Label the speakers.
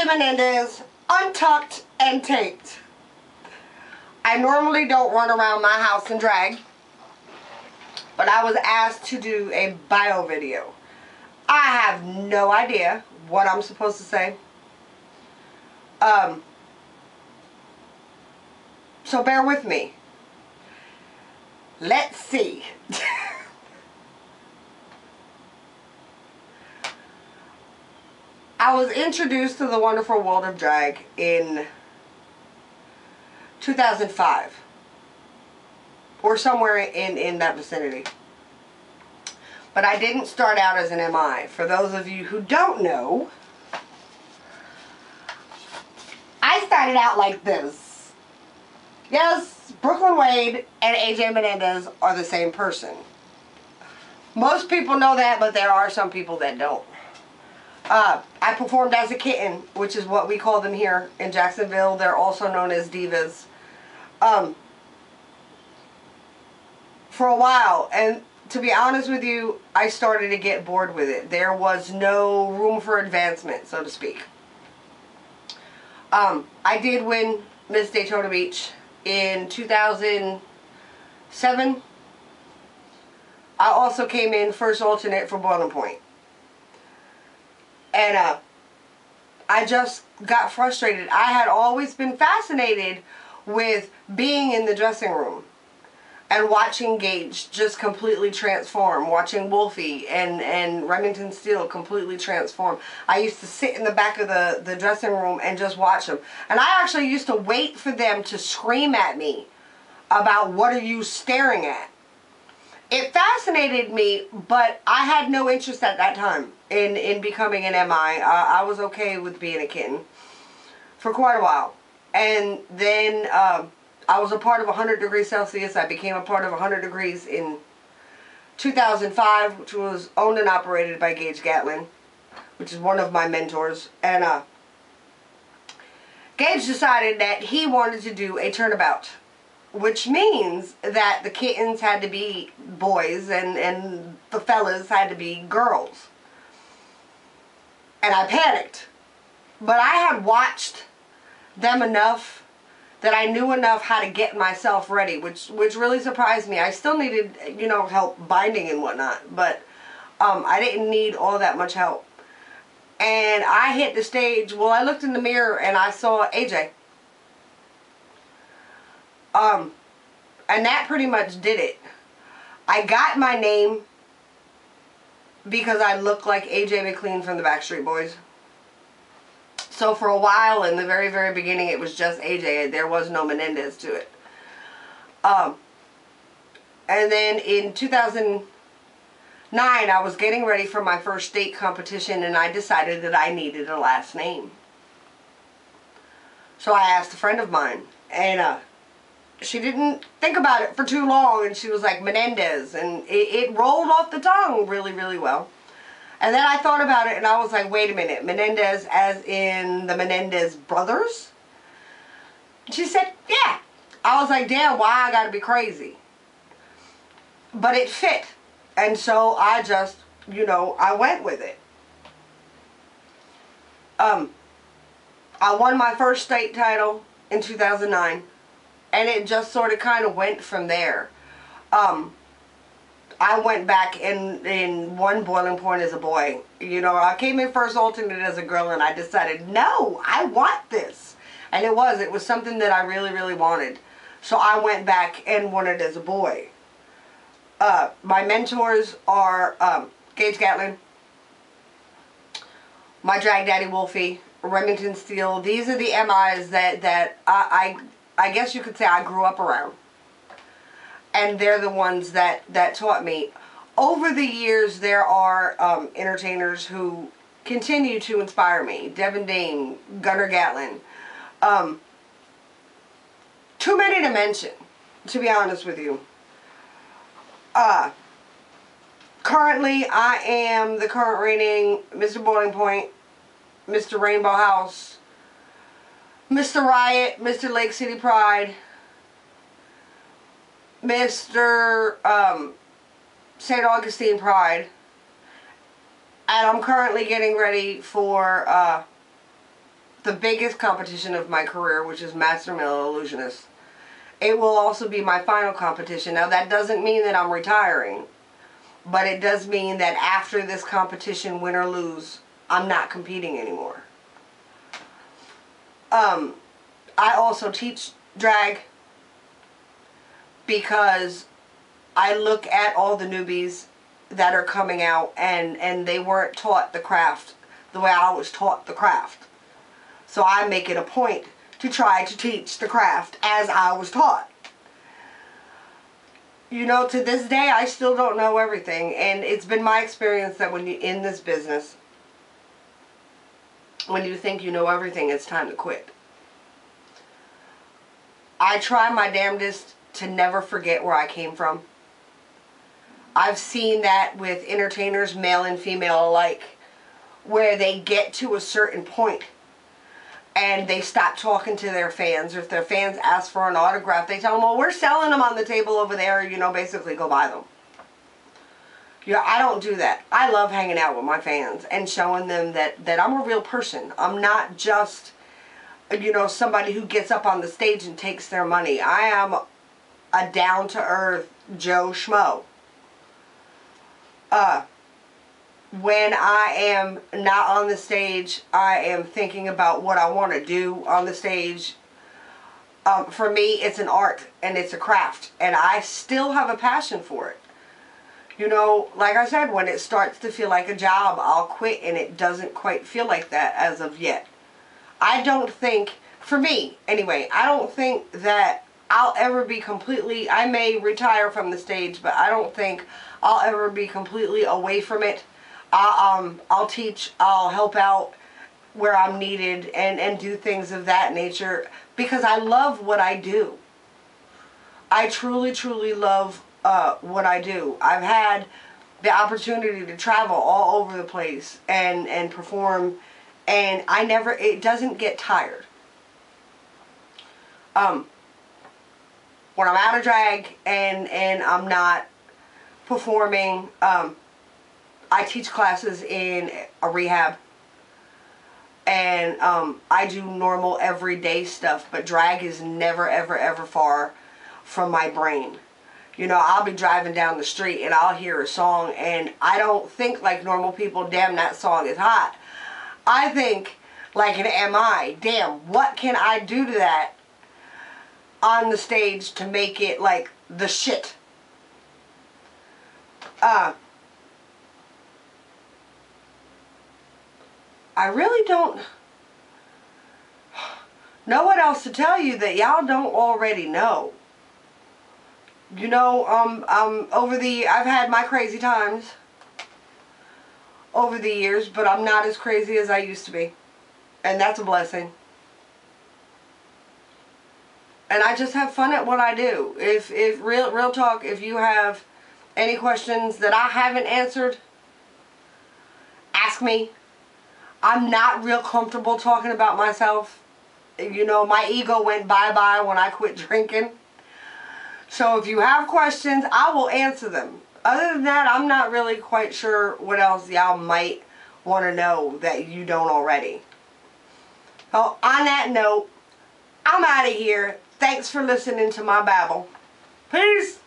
Speaker 1: Menendez, untucked and taped. I normally don't run around my house in drag, but I was asked to do a bio video. I have no idea what I'm supposed to say. So bear with me. Let's see. I was introduced to the wonderful world of drag in 2005 or somewhere in that vicinity. But I didn't start out as an MI. For those of you who don't know, I started out like this. Yes, Brooklyn Wade and AJ Menendez are the same person. Most people know that, but there are some people that don't. I performed as a kitten, which is what we call them here in Jacksonville. They're also known as divas. For a while, and to be honest with you, I started to get bored with it. There was no room for advancement, so to speak. I did win Miss Daytona Beach in 2007. I also came in first alternate for Boiling Point. And I just got frustrated. I had always been fascinated with being in the dressing room and watching Gage just completely transform, watching Wolfie and Remington Steele completely transform. I used to sit in the back of the dressing room and just watch them. And I actually used to wait for them to scream at me about, "What are you staring at?" It fascinated me, but I had no interest at that time in becoming an MI. I was okay with being a kitten for quite a while. And then I was a part of 100 Degrees Celsius. I became a part of 100 Degrees in 2005, which was owned and operated by Gage Gatlin, which is one of my mentors. And Gage decided that he wanted to do a turnabout, which means that the kittens had to be boys and the fellas had to be girls. And I panicked. But I had watched them enough that I knew enough how to get myself ready, which really surprised me. I still needed, you know, help binding and whatnot, but I didn't need all that much help. And I hit the stage. Well, I looked in the mirror and I saw AJ. And that pretty much did it. I got my name because I looked like AJ McLean from the Backstreet Boys. So for a while, in the very, very beginning, it was just AJ. There was no Menendez to it. And then in 2009, I was getting ready for my first state competition, and I decided that I needed a last name. So I asked a friend of mine, and she didn't think about it for too long, and she was like, Menendez, and it rolled off the tongue really, really well. And then I thought about it, and I was like, wait a minute, Menendez as in the Menendez brothers? She said, yeah. I was like, damn, why I gotta be crazy? But it fit, and so I just, you know, I went with it. I won my first state title in 2009. And it just sort of kind of went from there. I went back and won Boiling Point as a boy. You know, I came in first alternate as a girl, and I decided, no, I want this. And it was something that I really, really wanted. So I went back and won it as a boy. My mentors are Gage Gatlin, my drag daddy Wolfie, Remington Steele. These are the MIs that I guess you could say I grew up around. And they're the ones that taught me. Over the years, there are entertainers who continue to inspire me. Devin Dane, Gunnar Gatlin. Too many to mention, to be honest with you. Currently, I am the current reigning Mr. Boiling Point, Mr. Rainbow House, Mr. Riot, Mr. Lake City Pride, Mr. St. Augustine Pride, and I'm currently getting ready for the biggest competition of my career, which is Master Male Illusionist. It will also be my final competition. Now, that doesn't mean that I'm retiring, but it does mean that after this competition, win or lose, I'm not competing anymore. I also teach drag because I look at all the newbies that are coming out, and they weren't taught the craft the way I was taught the craft. So I make it a point to try to teach the craft as I was taught. You know, to this day, I still don't know everything, and it's been my experience that when you're in this business, when you think you know everything, it's time to quit. I try my damnedest to never forget where I came from. I've seen that with entertainers, male and female alike, where they get to a certain point and they stop talking to their fans. Or if their fans ask for an autograph, they tell them, well, we're selling them on the table over there, you know, basically go buy them. You know, I don't do that. I love hanging out with my fans and showing them that I'm a real person. I'm not just, you know, somebody who gets up on the stage and takes their money. I am a down-to-earth Joe Schmo. When I am not on the stage, I am thinking about what I want to do on the stage. For me, it's an art and it's a craft, and I still have a passion for it. You know, like I said, when it starts to feel like a job, I'll quit, and it doesn't quite feel like that as of yet. I don't think, for me anyway, I don't think that I'll ever be completely, I may retire from the stage, but I don't think I'll ever be completely away from it. I'll teach, I'll help out where I'm needed, and do things of that nature, because I love what I do. I truly, truly love what I do. I've had the opportunity to travel all over the place and perform, and it doesn't get tired. When I'm out of drag and I'm not performing, I teach classes in a rehab, and I do normal everyday stuff, but drag is never ever ever far from my brain. You know, I'll be driving down the street and I'll hear a song, and I don't think like normal people, damn, that song is hot. I think like an MI, damn, what can I do to that on the stage to make it like the shit? I really don't know what else to tell you that y'all don't already know. You know, I've had my crazy times over the years, but I'm not as crazy as I used to be, and that's a blessing. And I just have fun at what I do. If real talk, if you have any questions that I haven't answered, ask me. I'm not real comfortable talking about myself. You know, my ego went bye-bye when I quit drinking. So if you have questions, I will answer them. Other than that, I'm not really quite sure what else y'all might want to know that you don't already. Well, on that note, I'm out of here. Thanks for listening to my babble. Peace!